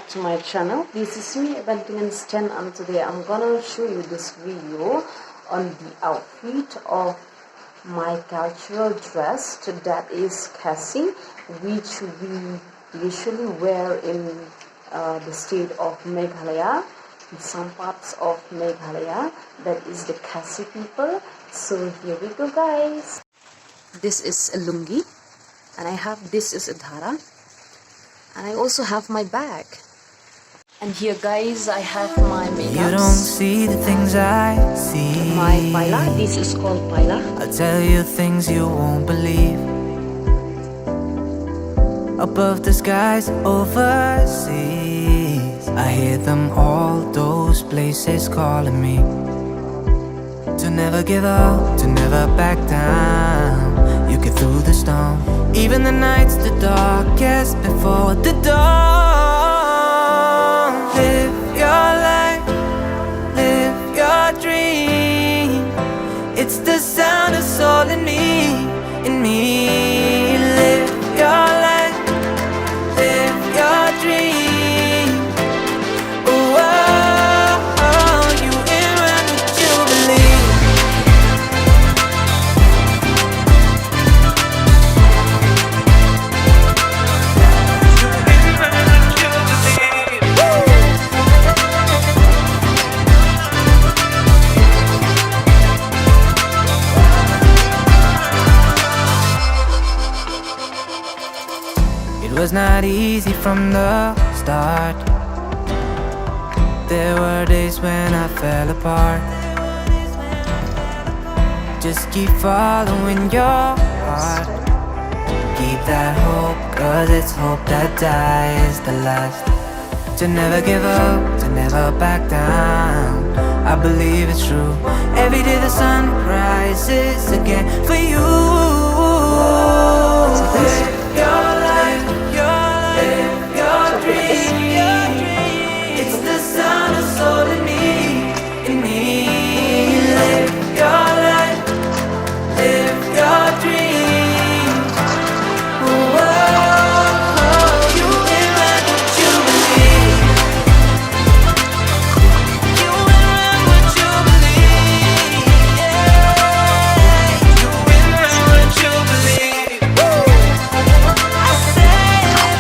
to my channel. This is me, Evangeline Chen, and today I'm gonna show you this video on the outfit of my cultural dress, that is KHASI, which we usually wear in the state of Meghalaya, in some parts of Meghalaya, that is the KHASI people. So here we go, guys. This is a lungi, and this is a dhara, and I also have my bag. And here, guys, I have my makeup. You don't see the things I see. My paila. This is called paila. I'll tell you things you won't believe. Above the skies overseas, I hear them all, those places calling me to never give up, to never back down. You get through the storm, even the nights the darkest before the dawn. Live your life, live your dream. It's the sound of soul in me, in me. Live your life, live your dream. Oh, oh, oh, you in what you believe. It was not easy from the start. There were days when I fell apart. Just keep following your heart. Keep that hope, cause it's hope that dies the last. To never give up, to never back down. I believe it's true. Every day the sun rises again for you. Live your life, live your dream. It's the sound of soul in me, in me. Live your life, live your dream. Oh, oh, oh, you will learn what you believe. You will learn what you believe. Yeah, you will learn what you believe. I say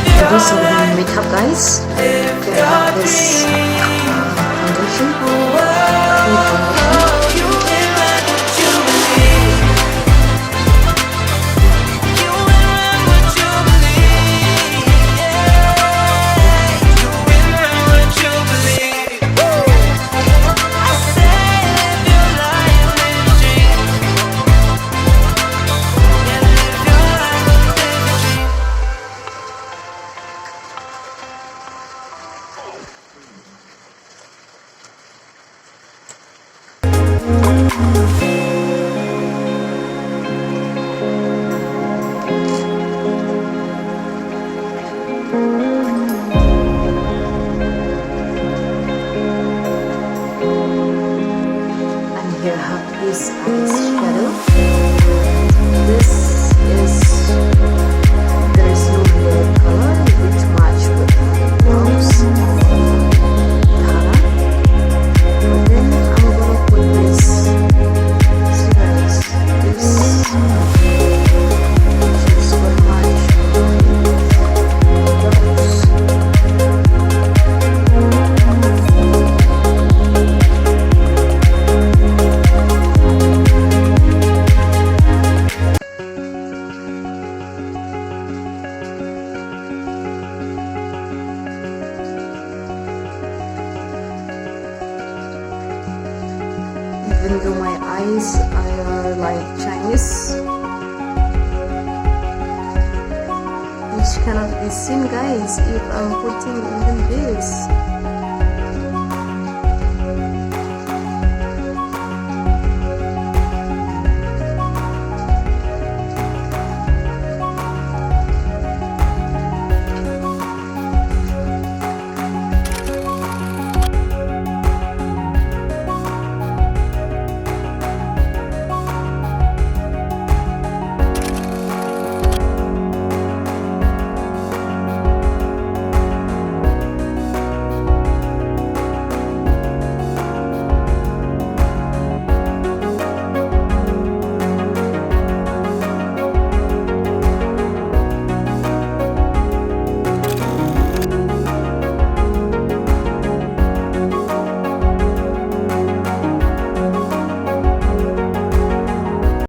live your This is my life, makeup, guys. live I your have this dream. foundation. Oh, you will learn what you believe. You will learn what you believe. Yeah, you will learn what you believe. I say live your life, live your dream. Yeah, live your life, live your dream. And here I have this eyeshadow. This is, there is no real color which match with my blouse or dhara. But then I'm gonna put this, see guys, this is what match my blouse. Even though my eyes are like Chinese, which cannot be seen, guys, if I'm putting even this.